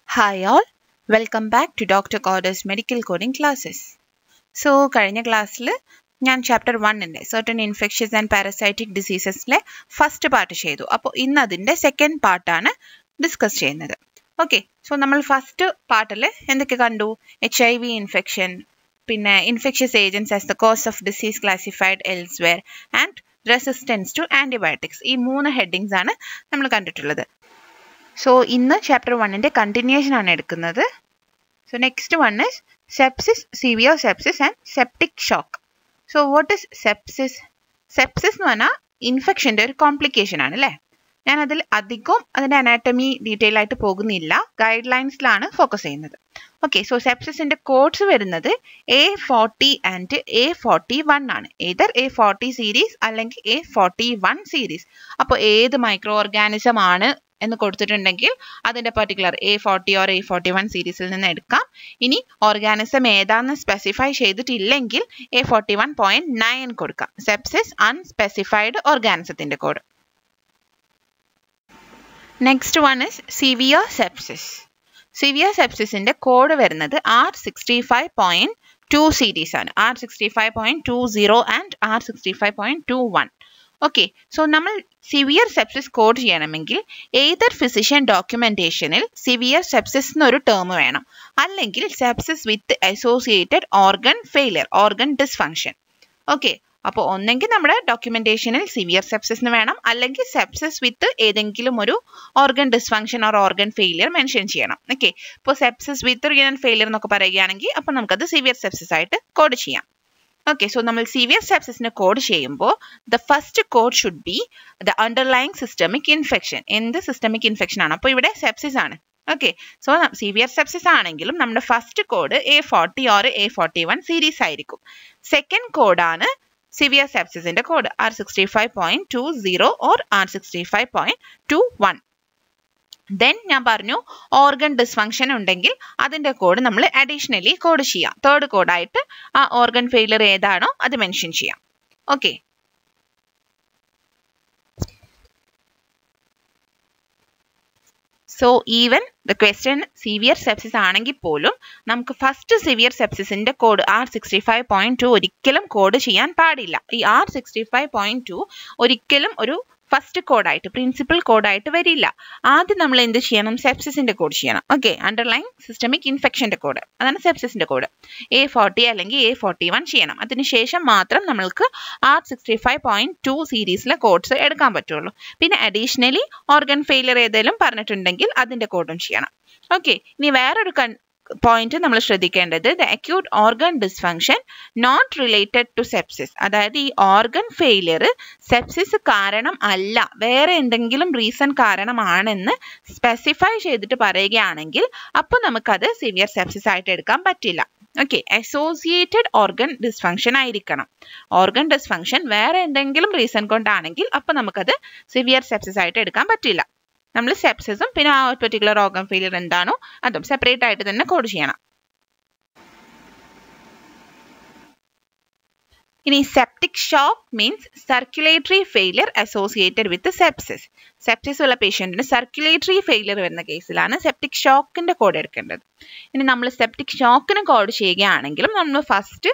Hi all, welcome back to Dr. Corder's Medical Coding Classes. So, കഴിഞ്ഞ ക്ലാസ്സിൽ ഞാൻ chapter 1 certain infectious and parasitic diseases first part ചെയ്തു. അപ്പോൾ ഇന്ന് അതിൻ്റെ സെക്കൻഡ് പാർട്ടാണ് ഡിസ്കസ് ചെയ്യുന്നത്. ഓക്കെ, സോ നമ്മൾ ഫസ്റ്റ് പാർട്ടിൽ എന്തൊക്കെ കണ്ടു? HIV ഇൻഫെക്ഷൻ, പിന്നെ infectious agents as the cause of disease classified elsewhere and resistance to antibiotics. ഈ 3 ഹെഡിങ്സ് ആണ് നമ്മൾ കണ്ടിട്ടുള്ളത്. സോ ഇന്ന് ചാപ്റ്റർ 1 കണ്ടിന്യൂഷൻ ആണ് എടുക്കുന്നത്. So next one is sepsis, severe sepsis and septic shock. So what is sepsis? Sepsis എന്ന് പറഞ്ഞാൽ ഇൻഫെക്ഷൻ്റെ ഒരു കോംപ്ലിക്കേഷൻ ആണ് അല്ലേ. ഞാൻ അതിൽ അധികം അതിൻ്റെ അനാറ്റമി ഡീറ്റെയിൽ ആയിട്ട് പോകുന്നില്ല, ഗൈഡ് ലൈൻസിലാണ് ഫോക്കസ് ചെയ്യുന്നത്. ഓക്കെ, സോ സെപ്സിസിൻ്റെ കോഡ്സ് വരുന്നത് A40 ആൻഡ് A41 ആണ്. ഏതർ A40 സീരീസ് അല്ലെങ്കിൽ A41 സീരീസ്. അപ്പോൾ ഏത് മൈക്രോ ഓർഗാനിസം ആണ് എന്ന് കൊടുത്തിട്ടുണ്ടെങ്കിൽ അതിൻ്റെ പർട്ടിക്കുലർ A40 ഓർ A41 സീരീസിൽ നിന്ന് എടുക്കാം. ഇനി ഓർഗാനിസം ഏതാണെന്ന് സ്പെസിഫൈ ചെയ്തിട്ടില്ലെങ്കിൽ A41.9 കൊടുക്കാം. സെപ്സിസ് അൺസ്പെസിഫൈഡ് ഓർഗാനിസത്തിൻ്റെ code. Next one is severe sepsis. Severe സെപ്സിസിൻ്റെ കോഡ് വരുന്നത് R65.2 സീരീസ് ആണ്. R65.20 and R65.21. Okay, so നമ്മൾ സിവിയർ സെപ്സിസ് കോഡ് ചെയ്യണമെങ്കിൽ ഏതർ ഫിസിഷ്യൻ ഡോക്യുമെന്റേഷനിൽ സിവിയർ സെപ്സിസ് എന്നൊരു ടേം വേണം, അല്ലെങ്കിൽ sepsis with associated organ failure, organ dysfunction. Okay, അപ്പോൾ ഒന്നെങ്കിൽ നമ്മുടെ ഡോക്യുമെന്റേഷനിൽ സിവിയർ സെപ്സിസ് എന്ന് വേണം, അല്ലെങ്കിൽ സെപ്സിസ് വിത്ത് ഏതെങ്കിലും ഒരു organ dysfunction or organ failure mention ചെയ്യണം. ഓക്കെ, ഇപ്പോൾ സെപ്സിസ് വിത്ത് റീനൽ ഫെയിലിയർ എന്നൊക്കെ പറയുകയാണെങ്കിൽ അപ്പോൾ നമുക്കത് സിവിയർ സെപ്സിസ് ആയിട്ട് കോഡ് ചെയ്യാം. Okay, so നമ്മൾ സിവിയർ സെപ്സിസിനെ കോഡ് ചെയ്യുമ്പോൾ the first code should be the underlying systemic infection. എന്ത് സിസ്റ്റമിക് ഇൻഫെക്ഷൻ ആണ്? അപ്പോൾ ഇവിടെ സെപ്സിസ് ആണ്. ഓക്കെ, സോ സിവിയർ സെപ്സിസ് ആണെങ്കിലും നമ്മുടെ first code A40 or A41 series ആയിരിക്കും. സെക്കൻഡ് കോഡാണ് സിവിയർ സെപ്സിസിന്റെ code R65.20 or R65.21. Then ഞാൻ പറഞ്ഞു ഓർഗൻ ഡിസ്ഫങ്ഷൻ ഉണ്ടെങ്കിൽ അതിൻ്റെ കോഡ് നമ്മൾ അഡീഷണലി കോഡ് ചെയ്യാം. തേർഡ് കോഡായിട്ട് ആ ഓർഗൻ ഫെയിലിയർ ഏതാണോ അത് മെൻഷൻ ചെയ്യാം. Okay, so even the question severe sepsis ആണെങ്കിൽ പോലും നമുക്ക് ഫസ്റ്റ് സിവിയർ സെപ്സിസിന്റെ കോഡ് R65.2 ഒരിക്കലും കോഡ് ചെയ്യാൻ പാടില്ല. ഈ R65.2 ഒരിക്കലും ഒരു ഫസ്റ്റ് കോഡായിട്ട്, പ്രിൻസിപ്പൽ കോഡായിട്ട് വരില്ല. ആദ്യം നമ്മൾ എന്ത് ചെയ്യണം? സെപ്സിസിന്റെ കോഡ് ചെയ്യണം. ഓക്കെ, അണ്ടർലൈൻ സിസ്റ്റമിക് ഇൻഫെക്ഷന്റെ കോഡ്, അതാണ് സെപ്സിസിന്റെ കോഡ്. A40 അല്ലെങ്കിൽ A41 ചെയ്യണം. അതിനുശേഷം മാത്രം നമ്മൾക്ക് R65.2 സീരീസിലെ കോഡ്സ് എടുക്കാൻ പറ്റുള്ളൂ. പിന്നെ അഡീഷണലി ഓർഗൻ ഫെയിലിയർ ഏതെങ്കിലും പറഞ്ഞിട്ടുണ്ടെങ്കിൽ അതിന്റെ കോഡും ചെയ്യണം. ഓക്കെ, ഇനി വേറൊരു പോയിന്റ് നമ്മൾ ശ്രദ്ധിക്കേണ്ടത് the acute organ dysfunction not related to sepsis. അതായത് ഈ ഓർഗൻ ഫെയിലിയർ സെപ്സിസ് കാരണം അല്ല, വേറെ എന്തെങ്കിലും റീസൺ കാരണമാണെന്ന് സ്പെസിഫൈ ചെയ്തിട്ട് പറയുകയാണെങ്കിൽ അപ്പോൾ നമുക്കത് സിവിയർ സെപ്സിസ് ആയിട്ട് എടുക്കാൻ പറ്റില്ല. ഓക്കെ, അസോസിയേറ്റഡ് ഓർഗൻ ഡിസ്ഫങ്ഷൻ ആയിരിക്കണം. ഓർഗൻ ഡിസ്ഫങ്ഷൻ വേറെ എന്തെങ്കിലും റീസൺ കൊണ്ടാണെങ്കിൽ അപ്പോൾ നമുക്കത് സിവിയർ സെപ്സിസ് ആയിട്ട് എടുക്കാൻ പറ്റില്ല. നമ്മൾ സെപ്സിസും പിന്നെ ആ പെർട്ടിക്കുലർ ഓർഗൻ ഫെയിലിയർ എന്താണോ അതും സെപ്പറേറ്റ് ആയിട്ട് തന്നെ കോഡ് ചെയ്യണം. ഇനി septic shock means circulatory failure associated with sepsis. Sepsis ഉള്ള പേഷ്യന്റിന് സർക്കുലേറ്ററി ഫെയിലിയർ വരുന്ന കേസിലാണ് സെപ്റ്റിക് ഷോക്കിന്റെ കോഡ് എടുക്കേണ്ടത്. ഇനി നമ്മൾ സെപ്റ്റിക് ഷോക്കിന് കോഡ് ചെയ്യുകയാണെങ്കിലും നമ്മൾ ഫസ്റ്റ്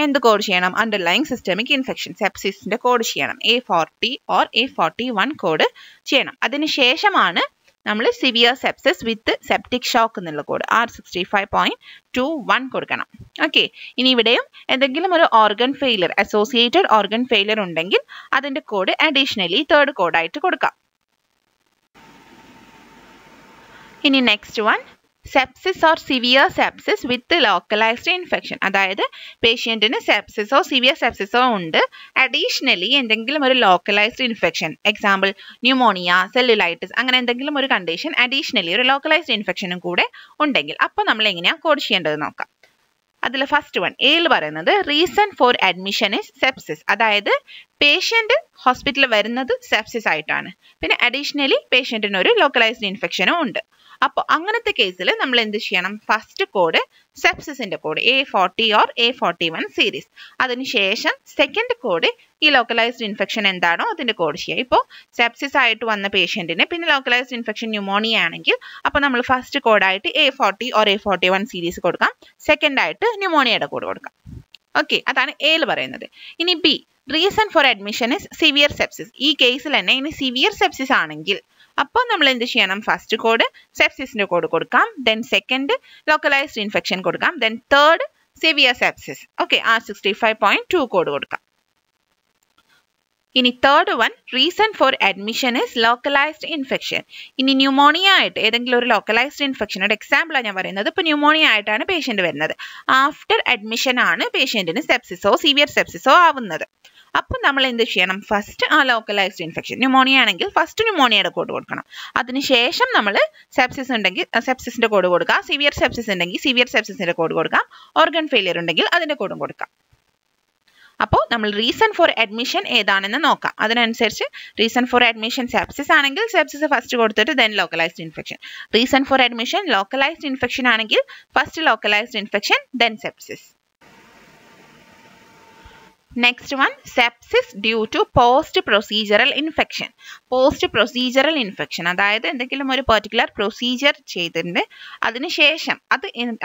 എന്ത് കോഡ് ചെയ്യണം? അണ്ടർലൈങ് സിസ്റ്റമിക് ഇൻഫെക്ഷൻ, സെപ്സിസിന്റെ കോഡ് ചെയ്യണം. A40 ഓർ A41 കോഡ് ചെയ്യണം. അതിനുശേഷമാണ് നമ്മൾ സിവിയർ സെപ്സിസ് വിത്ത് സെപ്റ്റിക് ഷോക്ക് എന്നുള്ള കോഡ് R65.21 കൊടുക്കണം. ഓക്കെ, ഇനി ഇവിടെയും എന്തെങ്കിലും ഒരു organ failure, associated organ failure ഉണ്ടെങ്കിൽ അതിന്റെ കോഡ് അഡീഷണലി തേർഡ് കോഡായിട്ട് കൊടുക്കാം. ഇനി next one sepsis or severe sepsis with localised infection. അതായത് പേഷ്യൻറ്റിന് സെപ്സിസോ സിവിയർ സെപ്സിസോ ഉണ്ട്, അഡീഷണലി എന്തെങ്കിലും ഒരു localised infection, example pneumonia, cellulitis, അങ്ങനെ എന്തെങ്കിലും ഒരു കണ്ടീഷൻ അഡീഷണലി ഒരു ലോക്കലൈസ്ഡ് ഇൻഫെക്ഷനും കൂടെ ഉണ്ടെങ്കിൽ അപ്പോൾ നമ്മൾ എങ്ങനെയാണ് കോഡ് ചെയ്യേണ്ടത് നോക്കാം. അതിൽ ഫസ്റ്റ് വൺ എയിൽ പറയുന്നത് reason for admission is sepsis. അതായത് പേഷ്യന്റ് ഹോസ്പിറ്റലിൽ വരുന്നത് സെപ്സിസ് ആയിട്ടാണ്, പിന്നെ അഡീഷണലി പേഷ്യന്റിന് ഒരു ലോക്കലൈസ്ഡ് ഇൻഫെക്ഷനും ഉണ്ട്. അപ്പോൾ അങ്ങനത്തെ കേസിൽ നമ്മൾ എന്ത് ചെയ്യണം? ഫസ്റ്റ് കോഡ് സെപ്സിസിന്റെ code A40 or A41 series. അതിനുശേഷം സെക്കൻഡ് കോഡ് ഈ ലോക്കലൈസ്ഡ് ഇൻഫെക്ഷൻ എന്താണോ അതിന്റെ കോഡ് ചെയ്യുക. ഇപ്പോൾ സെപ്സിസ് ആയിട്ട് വന്ന പേഷ്യന്റിന് പിന്നെ ലോക്കലൈസ്ഡ് ഇൻഫെക്ഷൻ ന്യൂമോണിയ ആണെങ്കിൽ അപ്പോൾ നമ്മൾ ഫസ്റ്റ് കോഡായിട്ട് A40 or A41 സീരീസ് കൊടുക്കാം. സെക്കൻഡ് ആയിട്ട് ന്യൂമോണിയയുടെ കോഡ് കൊടുക്കാം. ഓക്കെ, അതാണ് എയിൽ പറയുന്നത്. ഇനി B, reason for admission is severe sepsis. ഈ കേസിൽ തന്നെ ഇനി സിവിയർ സെപ്സിസ് ആണെങ്കിൽ അപ്പോൾ നമ്മൾ എന്ത് ചെയ്യണം? ഫസ്റ്റ് കോഡ് സെപ്സിസിന്റെ കോഡ് കൊടുക്കാം, ദെൻ സെക്കൻഡ് ലോക്കലൈസ്ഡ് ഇൻഫെക്ഷൻ കൊടുക്കാം, then third severe sepsis. Okay, R65.2 code കൊടുക്കാം. ഇനി third one, reason for admission is localised infection. ഇനി ന്യൂമോണിയ ആയിട്ട് ഏതെങ്കിലും ഒരു ലോക്കലൈസ്ഡ് ഇൻഫെക്ഷൻ, ഒരു എക്സാമ്പിളാണ് ഞാൻ പറയുന്നത്. ഇപ്പോൾ ന്യൂമോണിയ ആയിട്ടാണ് പേഷ്യന്റ് വരുന്നത്. ആഫ്റ്റർ അഡ്മിഷൻ ആണ് പേഷ്യന്റിന് സെപ്സിസോ സിവിയർ സെപ്സിസോ ആവുന്നത്. അപ്പോൾ നമ്മൾ എന്ത് ചെയ്യണം? ഫസ്റ്റ് ആ ലോക്കലൈസ്ഡ് ഇൻഫെക്ഷൻ, ന്യൂമോണിയ ആണെങ്കിൽ ഫസ്റ്റ് ന്യൂമോണിയയുടെ കോഡ് കൊടുക്കണം. അതിനുശേഷം നമ്മൾ സെപ്സിസ് ഉണ്ടെങ്കിൽ സെപ്സിസിന്റെ കോഡ് കൊടുക്കാം, സിവിയർ സെപ്സിസ് ഉണ്ടെങ്കിൽ സിവിയർ സെപ്സിസിന്റെ കോഡ് കൊടുക്കാം, ഓർഗൻ ഫെയിലിയർ ഉണ്ടെങ്കിൽ അതിന്റെ കോഡും കൊടുക്കാം. അപ്പോൾ നമ്മൾ റീസൺ ഫോർ അഡ്മിഷൻ ഏതാണെന്ന് നോക്കാം. അതിനനുസരിച്ച് റീസൺ ഫോർ അഡ്മിഷൻ സെപ്സിസ് ആണെങ്കിൽ സെപ്സിസ് ഫസ്റ്റ് കൊടുത്തിട്ട് then localised infection. Reason for admission localised infection ആണെങ്കിൽ first localised infection then sepsis. Next one, sepsis due to post-procedural infection. Post-procedural infection, അതായത് എന്തെങ്കിലും ഒരു particular procedure ചെയ്തിട്ടുണ്ട്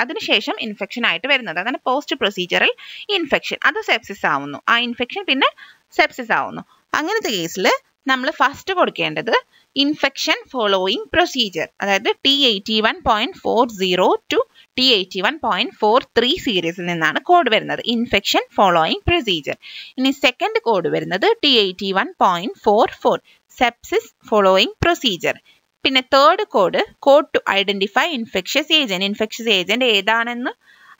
അതിനുശേഷം ഇൻഫെക്ഷൻ ആയിട്ട് വരുന്നത്, അതാണ് പോസ്റ്റ് പ്രൊസീജിയറൽ ഇൻഫെക്ഷൻ. അത് സെപ്സിസ് ആവുന്നു. ആ ഇൻഫെക്ഷൻ പിന്നെ സെപ്സിസ് ആവുന്നു. അങ്ങനത്തെ കേസിൽ നമ്മൾ ഫസ്റ്റ് കൊടുക്കേണ്ടത് ഇൻഫെക്ഷൻ ഫോളോയിങ് പ്രൊസീജിയർ, അതായത് T81.40 to T81.43 സീരീസിൽ നിന്നാണ് കോഡ് വരുന്നത്, ഇൻഫെക്ഷൻ ഫോളോയിങ് പ്രൊസീജിയർ. ഇനി സെക്കൻഡ് കോഡ് വരുന്നത് T81.44 സെപ്സിസ് ഫോളോയിങ് പ്രൊസീജിയർ. പിന്നെ third code to identify infectious agent ഏതാണെന്ന്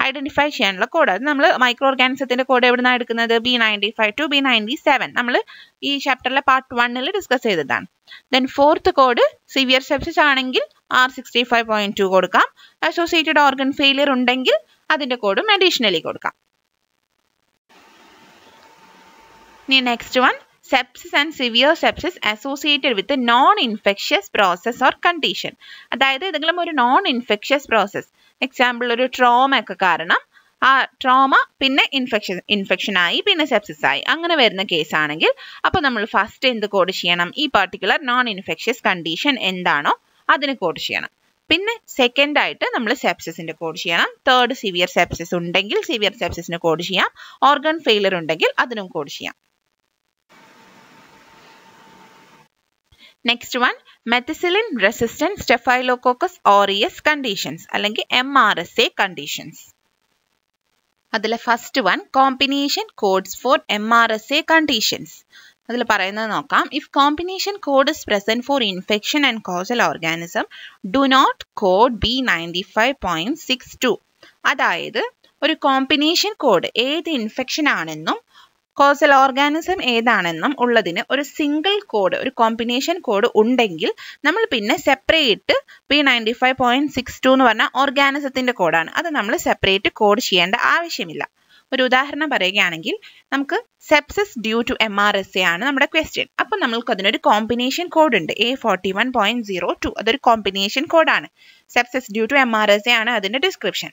ഐഡന്റിഫൈ ചെയ്യാനുള്ള കോഡ്. അത് നമ്മൾ മൈക്രോ ഓർഗാനിസത്തിന്റെ കോഡ് എവിടുന്നാണ് എടുക്കുന്നത്? B95 to B97. നമ്മൾ ഈ ചാപ്റ്ററിലെ പാർട്ട് 1 ഡിസ്കസ് ചെയ്തതാണ്. Then fourth code severe sepsis ആണെങ്കിൽ R65.2 കൊടുക്കാം. അസോസിയേറ്റഡ് ഓർഗൻ ഫെയിലിയർ ഉണ്ടെങ്കിൽ അതിന്റെ കോഡും അഡീഷണലി കൊടുക്കാം. ഇനി next one, sepsis and severe sepsis associated with a non-infectious process or condition. അതായത് ഏതെങ്കിലും ഒരു നോൺ ഇൻഫെക്ഷ്യസ് പ്രോസസ്, എക്സാമ്പിൾ ഒരു ട്രോമ ഒക്കെ കാരണം ആ ട്രോമ പിന്നെ ഇൻഫെക്ഷൻ ആയി പിന്നെ സെപ്സിസ് ആയി, അങ്ങനെ വരുന്ന കേസ് ആണെങ്കിൽ അപ്പോൾ നമ്മൾ ഫസ്റ്റ് എന്ത് കോഡ് ചെയ്യണം? ഈ പർട്ടിക്കുലർ നോൺ ഇൻഫെക്ഷ്യസ് കണ്ടീഷൻ എന്താണോ അതിന് കോഡ് ചെയ്യണം. പിന്നെ സെക്കൻഡ് ആയിട്ട് നമ്മൾ സെപ്സിസിന്റെ കോഡ് ചെയ്യണം. തേർഡ് സിവിയർ സെപ്സിസ് ഉണ്ടെങ്കിൽ സിവിയർ സെപ്സിസിന് കോഡ് ചെയ്യാം. ഓർഗൻ ഫെയിലിയർ ഉണ്ടെങ്കിൽ അതിനും കോഡ് ചെയ്യാം. Next one, methicillin resistant staphylococcus aureus conditions അല്ലെങ്കിൽ MRSA കണ്ടീഷൻസ്. അതിലെ first one, combination codes for MRSA conditions. അതിൽ പറയുന്നത് നോക്കാം. If combination code is present for infection and causal organism do not code B95.62. അതായത് ഒരു combination code ഏത് infection ആണെന്നും causal organism ഏതാണെന്നും ഉള്ളതിന് ഒരു സിംഗിൾ കോഡ്, ഒരു കോമ്പിനേഷൻ കോഡ് ഉണ്ടെങ്കിൽ നമ്മൾ പിന്നെ സെപ്പറേറ്റ് B95.62 എന്ന് പറഞ്ഞ ഓർഗാനിസത്തിന്റെ കോഡാണ്, അത് നമ്മൾ സെപ്പറേറ്റ് കോഡ് ചെയ്യേണ്ട ആവശ്യമില്ല. ഒരു ഉദാഹരണം പറയുകയാണെങ്കിൽ നമുക്ക് സെപ്സിസ് ഡ്യൂ ടു MRSA ആണ് നമ്മുടെ ക്വസ്റ്റ്യൻ. അപ്പം നമ്മൾക്ക് അതിനൊരു കോമ്പിനേഷൻ കോഡ് ഉണ്ട് A41.02. അതൊരു കോമ്പിനേഷൻ കോഡാണ്. സെപ്സിസ് ഡ്യൂ ടു MRSA ആണ് അതിന്റെ ഡിസ്ക്രിപ്ഷൻ.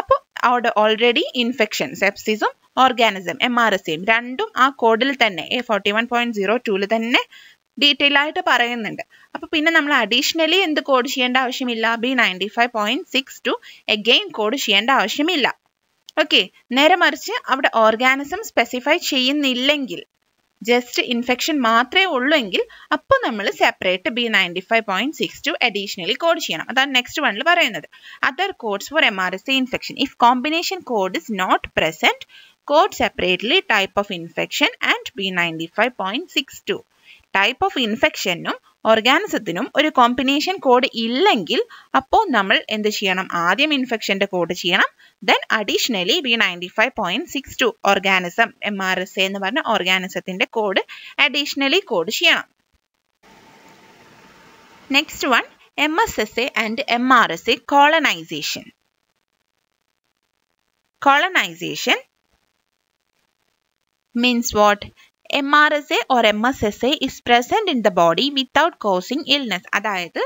അപ്പോൾ അവിടെ ഓൾറെഡി ഇൻഫെക്ഷൻ സെപ്സിസും ഓർഗാനിസം MRSAയും രണ്ടും ആ കോഡിൽ തന്നെ A41.02 തന്നെ ഡീറ്റെയിൽ ആയിട്ട് പറയുന്നുണ്ട്. അപ്പൊ പിന്നെ നമ്മൾ അഡീഷണലി എന്ത് കോഡ് ചെയ്യേണ്ട ആവശ്യമില്ല? B95.62 അഗെയിൻ കോഡ് ചെയ്യേണ്ട ആവശ്യമില്ല. ഓക്കെ, നേരെ മറിച്ച് അവിടെ ഓർഗാനിസം സ്പെസിഫൈ ചെയ്യുന്നില്ലെങ്കിൽ, ജസ്റ്റ് ഇൻഫെക്ഷൻ മാത്രമേ ഉള്ളൂ എങ്കിൽ അപ്പോൾ നമ്മൾ സെപ്പറേറ്റ് B95.62 അഡീഷണലി കോഡ് ചെയ്യണം. അതാണ് നെക്സ്റ്റ് വണ്ണിൽ പറയുന്നത്. Other codes for MRSA infection, if combination code is not present, code separately type of infection and B95.62. Type of ഇൻഫെക്ഷനും ഓർഗാനിസത്തിനും ഒരു കോമ്പിനേഷൻ കോഡ് ഇല്ലെങ്കിൽ അപ്പോൾ നമ്മൾ എന്ത് ചെയ്യണം? ആദ്യം ഇൻഫെക്ഷന്റെ കോഡ് ചെയ്യണം, then additionally B95.62 organism MRSA എന്ന് പറഞ്ഞ ഓർഗാനിസത്തിന്റെ കോഡ് അഡീഷണലി കോഡ് ചെയ്യണം. Next one, MSSA and MRSA colonisation. Colonization means what? MRSA or MSSA is present in the body without causing illness. അതായത്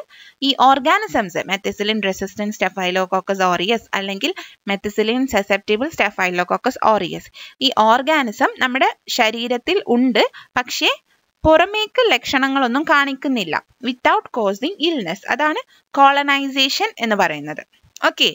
ഈ ഓർഗാനിസംസ് മെത്തിസിലിൻ റെസിസ്റ്റന്റ് സ്റ്റെഫൈലോകോക്കസ് ഓറിയസ് അല്ലെങ്കിൽ methicillin susceptible staphylococcus ഓറിയസ് ഈ organism നമ്മുടെ ശരീരത്തിൽ ഉണ്ട്, പക്ഷേ പുറമേക്ക് ലക്ഷണങ്ങളൊന്നും കാണിക്കുന്നില്ല. വിത്തൗട്ട് കോസിങ് ഇൽനെസ്, അതാണ് കോളനൈസേഷൻ എന്ന് പറയുന്നത്. Okay,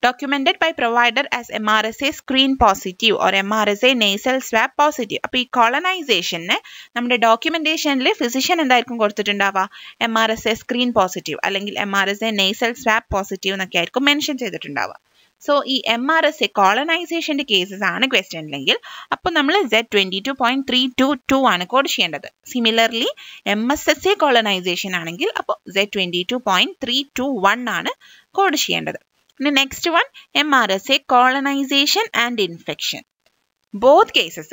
documented by provider as MRSA screen positive or MRSA nasal swab positive. അപ്പോൾ ഈ കോളനൈസേഷന് നമ്മുടെ ഡോക്യുമെന്റേഷനിൽ ഫിസിഷ്യൻ എന്തായിരിക്കും കൊടുത്തിട്ടുണ്ടാവുക? MRSA സ്ക്രീൻ പോസിറ്റീവ് അല്ലെങ്കിൽ MRSA nasal swab പോസിറ്റീവ് എന്നൊക്കെ ആയിരിക്കും മെൻഷൻ ചെയ്തിട്ടുണ്ടാവുക. സോ ഈ MRSA കോളനൈസേഷന്റെ കേസസ് ആണ് ക്വസ്റ്റ്യനിലെങ്കിൽ അപ്പോൾ നമ്മൾ Z22.322 ആണ് കോഡ് ചെയ്യേണ്ടത്. സിമിലർലി MSSA കോളനൈസേഷൻ ആണെങ്കിൽ അപ്പോൾ Z22.321 ആണ് കോഡ് ചെയ്യേണ്ടത്. Next one, MRSA colonization and infection. Both cases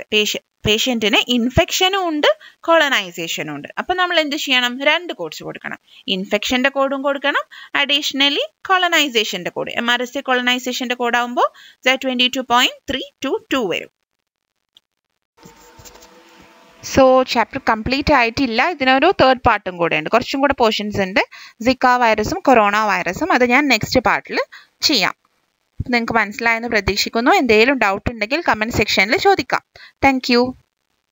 പേഷ്യന്റിന് ഇൻഫെക്ഷനും ഉണ്ട് കോളനൈസേഷനും ഉണ്ട്. അപ്പോൾ നമ്മൾ എന്ത് ചെയ്യണം? രണ്ട് കോഡ്സ് കൊടുക്കണം. ഇൻഫെക്ഷന്റെ കോഡും കൊടുക്കണം, അഡീഷണലി കോളനൈസേഷന്റെ കോഡ്. MRSA കോളനൈസേഷന്റെ കോഡ് ആകുമ്പോൾ Z22.322 വരും. സോ ചാപ്റ്റർ കംപ്ലീറ്റ് ആയിട്ടില്ല, ഇതിനൊരു തേർഡ് പാർട്ടും കൂടെ ഉണ്ട്, കുറച്ചും കൂടെ പോർഷൻസ് ഉണ്ട്. സിക്ക വൈറസും കൊറോണ വൈറസും അത് ഞാൻ നെക്സ്റ്റ് പാർട്ടിൽ ചെയ്യാം. നിങ്ങൾക്ക് മനസ്സിലായെന്ന് പ്രതീക്ഷിക്കുന്നു. എന്തെങ്കിലും ഡൗട്ട് ഉണ്ടെങ്കിൽ കമൻറ്റ് സെക്ഷനിൽ ചോദിക്കാം. താങ്ക്